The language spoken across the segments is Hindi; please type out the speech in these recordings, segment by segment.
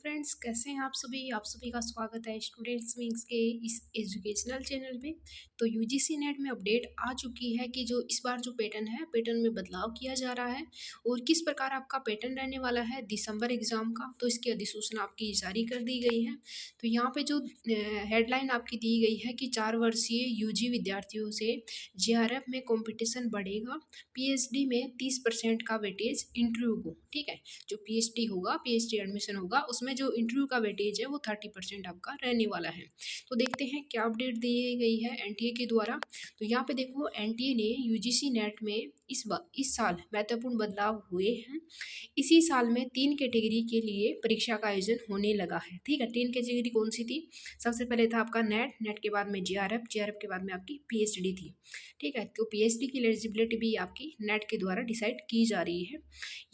फ्रेंड्स, कैसे हैं आप सभी का स्वागत है स्टूडेंट्स विंग्स के इस एजुकेशनल चैनल पे। तो यूजीसी नेट में अपडेट आ चुकी है कि जो इस बार जो पैटर्न है, पैटर्न में बदलाव किया जा रहा है और किस प्रकार आपका पैटर्न रहने वाला है दिसंबर एग्ज़ाम का। तो इसकी अधिसूचना आपकी जारी कर दी गई है। तो यहाँ पे जो हेडलाइन आपकी दी गई है कि 4 वर्षीय यूजी विद्यार्थियों से जेआरएफ में कंपटीशन बढ़ेगा, पीएचडी में 30% का वेटेज इंटरव्यू को। ठीक है, जो पीएचडी होगा, पीएचडी एडमिशन होगा, उसमें जो इंटरव्यू का वेटेज है वो 30% आपका रहने वाला है। तो देखते हैं क्या अपडेट दी गई है एनटीए के द्वारा। तो यहाँ पे देखो, एनटीए ने यूजीसी नेट में इस साल महत्वपूर्ण बदलाव हुए हैं। इसी साल में 3 कैटेगरी के लिए परीक्षा का आयोजन होने लगा है। ठीक है, 3 कैटेगरी कौन सी थी? सबसे पहले था आपका नेट, नेट के बाद में जेआरएफ, जेआरएफ के बाद में आपकी पीएचडी थी। ठीक है, तो पीएचडी की एलिजिबिलिटी भी आपकी नेट के द्वारा डिसाइड की जा रही है।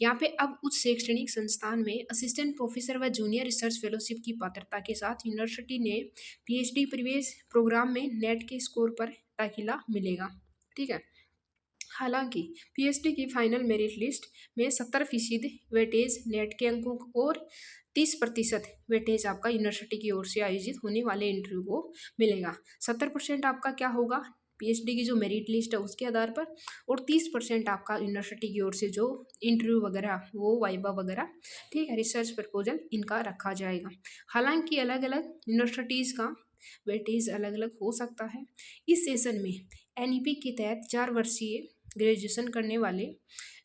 यहाँ पे अब उच्च शैक्षणिक संस्थान में असिस्टेंट प्रोफेसर व जूनियर रिसर्च फेलोशिप की पात्रता के साथ यूनिवर्सिटी ने पीएचडी प्रवेश प्रोग्राम में नेट के स्कोर पर दाखिला मिलेगा। ठीक है, हालांकि पीएचडी की फाइनल मेरिट लिस्ट में 70% वेटेज नेट के अंकों और 30% वेटेज आपका यूनिवर्सिटी की ओर से आयोजित होने वाले इंटरव्यू को मिलेगा। 70% आपका क्या होगा? पीएचडी की जो मेरिट लिस्ट है उसके आधार पर, और 30% आपका यूनिवर्सिटी की ओर से जो इंटरव्यू वगैरह, वो वाइवा वगैरह, ठीक है, रिसर्च प्रपोजल, इनका रखा जाएगा। हालांकि अलग अलग यूनिवर्सिटीज़ का वेटेज अलग अलग हो सकता है। इस सेशन में एनईपी के तहत 4 वर्षीय ग्रेजुएशन करने वाले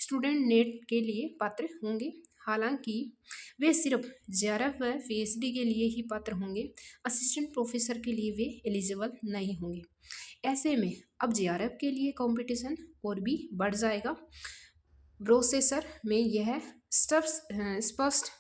स्टूडेंट नेट के लिए पात्र होंगे। हालांकि वे सिर्फ जेआरएफ व पीएचडी के लिए ही पात्र होंगे, असिस्टेंट प्रोफेसर के लिए वे एलिजिबल नहीं होंगे। ऐसे में अब जेआरएफ के लिए कंपटीशन और भी बढ़ जाएगा। प्रोसेसर में यह स्पष्ट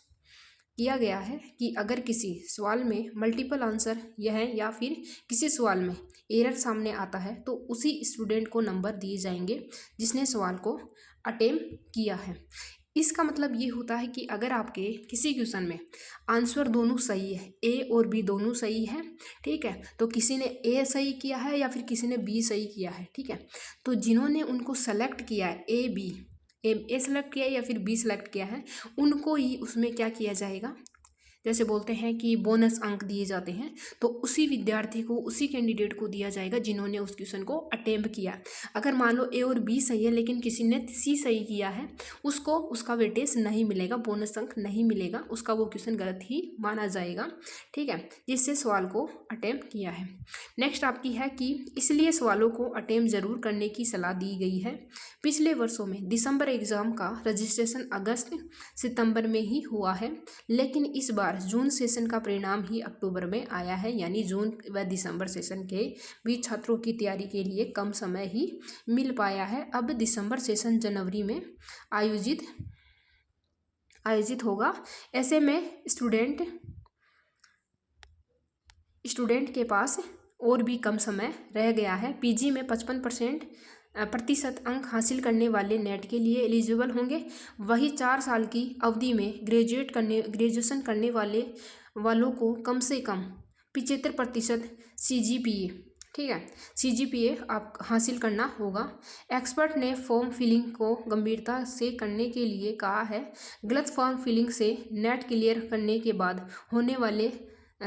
किया गया है कि अगर किसी सवाल में मल्टीपल आंसर यह है या फिर किसी सवाल में एरर सामने आता है तो उसी स्टूडेंट को नंबर दिए जाएंगे जिसने सवाल को अटेम्प्ट किया है। इसका मतलब ये होता है कि अगर आपके किसी क्वेश्चन में आंसर दोनों सही है, ए और बी दोनों सही है, ठीक है, तो किसी ने ए सही किया है या फिर किसी ने बी सही किया है, ठीक है, तो जिन्होंने उनको सेलेक्ट किया है, ए सेलेक्ट किया है या फिर बी सेलेक्ट किया है, उनको ही उसमें क्या किया जाएगा, जैसे बोलते हैं कि बोनस अंक दिए जाते हैं, तो उसी विद्यार्थी को, उसी कैंडिडेट को दिया जाएगा जिन्होंने उस क्वेश्चन को अटेम्प्ट किया। अगर मान लो ए और बी सही है लेकिन किसी ने सी सही किया है, उसको उसका वेटेज नहीं मिलेगा, बोनस अंक नहीं मिलेगा, उसका वो क्वेश्चन गलत ही माना जाएगा। ठीक है, जिससे सवाल को अटेम्प्ट किया है। नेक्स्ट आपकी है कि इसलिए सवालों को अटेम्प्ट जरूर करने की सलाह दी गई है। पिछले वर्षों में दिसंबर एग्जाम का रजिस्ट्रेशन अगस्त सितंबर में ही हुआ है, लेकिन इस बार जून सेशन का परिणाम ही अक्टूबर में आया है। यानी जून व दिसंबर सेशन के बीच छात्रों की तैयारी के लिए कम समय ही मिल पाया है। अब दिसंबर सेशन जनवरी में आयोजित होगा। ऐसे में स्टूडेंट के पास और भी कम समय रह गया है। पीजी में 55% अंक हासिल करने वाले नेट के लिए एलिजिबल होंगे। वही 4 साल की अवधि में ग्रेजुएशन करने वालों को कम से कम 75% सीजीपीए, ठीक है, सीजीपीए आप हासिल करना होगा। एक्सपर्ट ने फॉर्म फिलिंग को गंभीरता से करने के लिए कहा है। गलत फॉर्म फिलिंग से नेट क्लियर करने के बाद होने वाले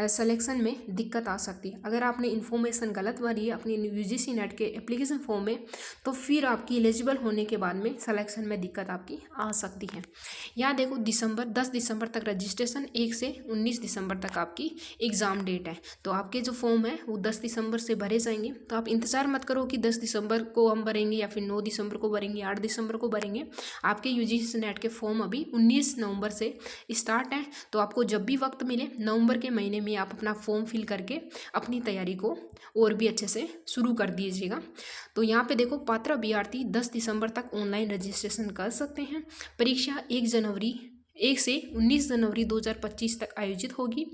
सिलेक्शन में दिक्कत आ सकती है। अगर आपने इन्फॉर्मेशन गलत भरी है अपनी यूजीसी नेट के एप्लीकेशन फॉर्म में, तो फिर आपकी एलिजिबल होने के बाद में सिलेक्शन में दिक्कत आपकी आ सकती है। यहाँ देखो, 10 दिसंबर तक रजिस्ट्रेशन, 1 से 19 दिसंबर तक आपकी एग्ज़ाम डेट है। तो आपके जो फॉर्म है वो 10 दिसंबर से भरे जाएंगे। तो आप इंतज़ार मत करो कि 10 दिसंबर को हम भरेंगे या फिर 9 दिसंबर को भरेंगे, 8 दिसंबर को भरेंगे। आपके यूजीसी नेट के फॉर्म अभी 19 नवंबर से स्टार्ट है। तो आपको जब भी वक्त मिले नवंबर के महीने में आप अपना फॉर्म फिल करके अपनी तैयारी को और भी अच्छे से शुरू कर दीजिएगा। तो यहाँ पे देखो, पात्र अभ्यर्थी 10 दिसंबर तक ऑनलाइन रजिस्ट्रेशन कर सकते हैं। परीक्षा 1 से 19 जनवरी 2025 तक आयोजित होगी।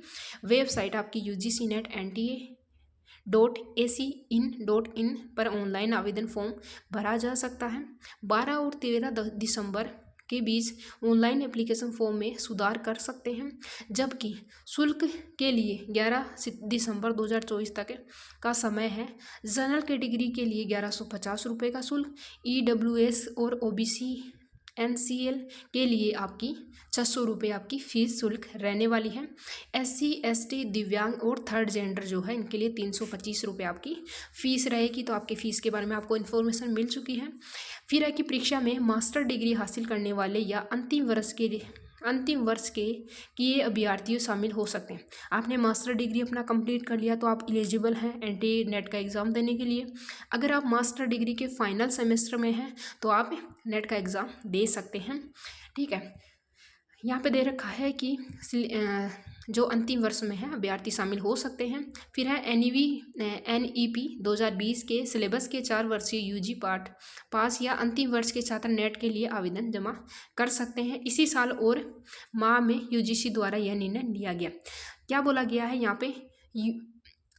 वेबसाइट आपकी UGCNET.AC.in.in पर ऑनलाइन आवेदन फॉर्म भरा जा सकता है। 12 और 13 दिसंबर के बीच ऑनलाइन एप्लीकेशन फॉर्म में सुधार कर सकते हैं, जबकि शुल्क के लिए 11 दिसंबर 2024 तक का समय है। जनरल कैटेगरी के लिए 1150 रुपये का शुल्क, EWS और OBC NCL के लिए आपकी 600 रुपये आपकी फ़ीस शुल्क रहने वाली है। SC ST दिव्यांग और थर्ड जेंडर जो है इनके लिए 325 रुपये आपकी फ़ीस रहेगी। तो आपकी फ़ीस के बारे में आपको इन्फॉर्मेशन मिल चुकी है। फिर है कि परीक्षा में मास्टर डिग्री हासिल करने वाले या अंतिम वर्ष के किए अभ्यर्थियों शामिल हो सकते हैं। आपने मास्टर डिग्री अपना कंप्लीट कर लिया तो आप एलिजिबल हैं एंटी नेट का एग्ज़ाम देने के लिए। अगर आप मास्टर डिग्री के फाइनल सेमेस्टर में हैं तो आप नेट का एग्ज़ाम दे सकते हैं। ठीक है, यहाँ पे दे रखा है कि जो अंतिम वर्ष में है अभ्यर्थी शामिल हो सकते हैं। फिर है NEP 2020 के सिलेबस के 4 वर्षीय UG पास या अंतिम वर्ष के छात्र नेट के लिए आवेदन जमा कर सकते हैं। इसी साल और माह में UGC द्वारा यह निर्णय लिया गया। क्या बोला गया है यहाँ पे,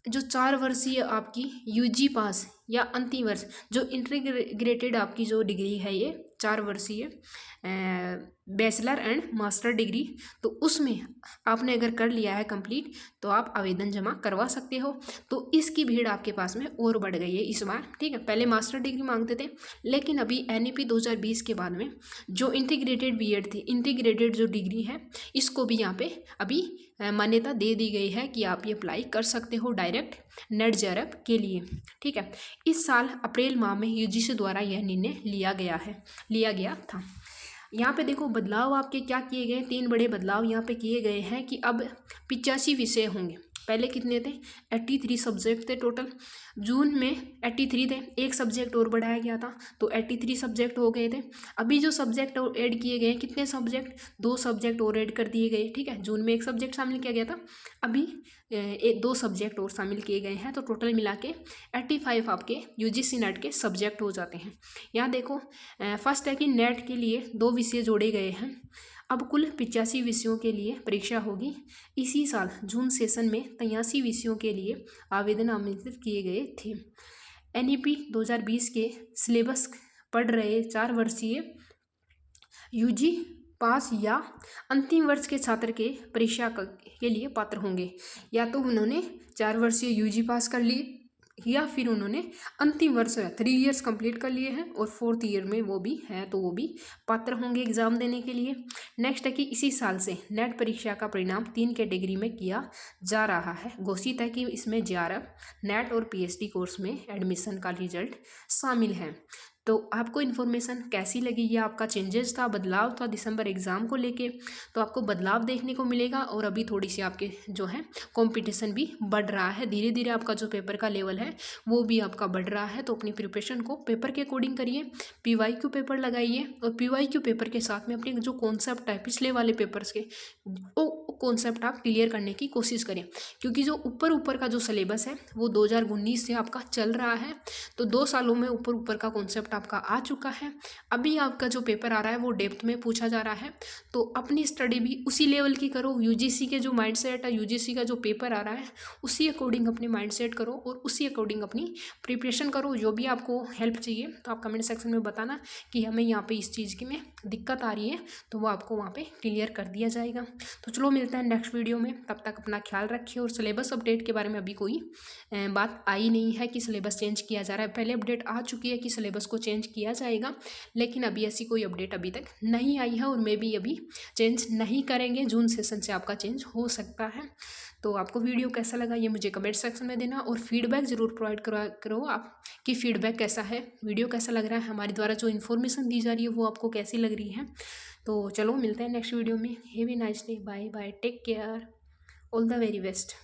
जो 4 वर्षीय आपकी UG पास या अंतिम वर्ष जो इंटीग्रेटेड आपकी जो डिग्री है ये 4 वर्षीय बैचलर एंड मास्टर डिग्री, तो उसमें आपने अगर कर लिया है कंप्लीट तो आप आवेदन जमा करवा सकते हो। तो इसकी भीड़ आपके पास में और बढ़ गई है इस बार। ठीक है, पहले मास्टर डिग्री मांगते थे लेकिन अभी NEP 2020 के बाद में जो इंटीग्रेटेड BEd थी, इंटीग्रेटेड जो डिग्री है इसको भी यहाँ पे अभी मान्यता दे दी गई है कि आप ये अप्लाई कर सकते हो डायरेक्ट नेट JRF के लिए। ठीक है, इस साल अप्रैल माह में UGC द्वारा यह निर्णय लिया गया था। यहाँ पे देखो बदलाव आपके क्या किए गए, 3 बड़े बदलाव यहाँ पे किए गए हैं कि अब 85 विषय होंगे। पहले कितने थे, 83 सब्जेक्ट थे टोटल। जून में 83 थे, एक सब्जेक्ट और बढ़ाया गया था तो 83 सब्जेक्ट हो गए थे। अभी जो सब्जेक्ट ऐड किए गए, कितने सब्जेक्ट, 2 सब्जेक्ट और ऐड कर दिए गए। ठीक है, जून में एक सब्जेक्ट शामिल किया गया था, अभी 2 सब्जेक्ट और शामिल किए गए हैं। तो टोटल मिला के 85 आपके UGC नेट के सब्जेक्ट हो जाते हैं। यहाँ देखो फर्स्ट है कि नेट के लिए 2 विषय जोड़े गए हैं। अब कुल 85 विषयों के लिए परीक्षा होगी। इसी साल जून सेशन में 83 विषयों के लिए आवेदन आमंत्रित किए गए थे। NEP 2020 के सिलेबस पढ़ रहे 4 वर्षीय UG पास या अंतिम वर्ष के छात्र के परीक्षा के लिए पात्र होंगे। या तो उन्होंने 4 वर्षीय UG पास कर ली या फिर उन्होंने अंतिम वर्ष 3 इयर्स कंप्लीट कर लिए हैं और 4th ईयर में वो भी हैं तो वो भी पात्र होंगे एग्ज़ाम देने के लिए। नेक्स्ट है कि इसी साल से नेट परीक्षा का परिणाम 3 कैटेगरी में किया जा रहा है। घोषित है कि इसमें JRF नेट और PhD कोर्स में एडमिशन का रिजल्ट शामिल है। तो आपको इन्फॉर्मेशन कैसी लगी, ये आपका चेंजेस था, बदलाव था दिसंबर एग्ज़ाम को लेके, तो आपको बदलाव देखने को मिलेगा। और अभी थोड़ी सी आपके जो है कंपटीशन भी बढ़ रहा है, धीरे धीरे आपका जो पेपर का लेवल है वो भी आपका बढ़ रहा है। तो अपनी प्रिपरेशन को पेपर के अकॉर्डिंग करिए, PYQ पेपर लगाइए और PYQ पेपर के साथ में अपने जो कॉन्सेप्ट है पिछले वाले पेपर्स के वो कॉन्सेप्ट आप क्लियर करने की कोशिश करें, क्योंकि जो ऊपर का जो सिलेबस है वो 2019 से आपका चल रहा है। तो 2 सालों में ऊपर का कॉन्सेप्ट आपका आ चुका है। अभी आपका जो पेपर आ रहा है वो डेप्थ में पूछा जा रहा है, तो अपनी स्टडी भी उसी लेवल की करो। UGC के जो माइंडसेट है, UGC का जो पेपर आ रहा है उसी अकॉर्डिंग अपने माइंडसेट करो और उसी अकॉर्डिंग अपनी प्रिपरेशन करो। जो भी आपको हेल्प चाहिए तो आप कमेंट सेक्शन में बताना कि हमें यहाँ पे इस चीज़ की में दिक्कत आ रही है, तो वो आपको वहाँ पे क्लियर कर दिया जाएगा। तो चलो मिलते हैं नेक्स्ट वीडियो में, तब तक अपना ख्याल रखिए। और सिलेबस अपडेट के बारे में अभी कोई बात आई नहीं है कि सिलेबस चेंज किया जा रहा है। पहले अपडेट आ चुकी है कि सिलेबस को चेंज किया जाएगा, लेकिन अभी ऐसी कोई अपडेट अभी तक नहीं आई है और मे भी अभी चेंज नहीं करेंगे। जून सेशन से आपका चेंज हो सकता है। तो आपको वीडियो कैसा लगा ये मुझे कमेंट सेक्शन में देना और फीडबैक ज़रूर प्रोवाइड करो आप कि फीडबैक कैसा है, वीडियो कैसा लग रहा है, हमारे द्वारा जो इन्फॉर्मेशन दी जा रही है वो आपको कैसी लग रही है। तो चलो मिलते हैं नेक्स्ट वीडियो में। Have a nice day, bye bye, take care, all the very best.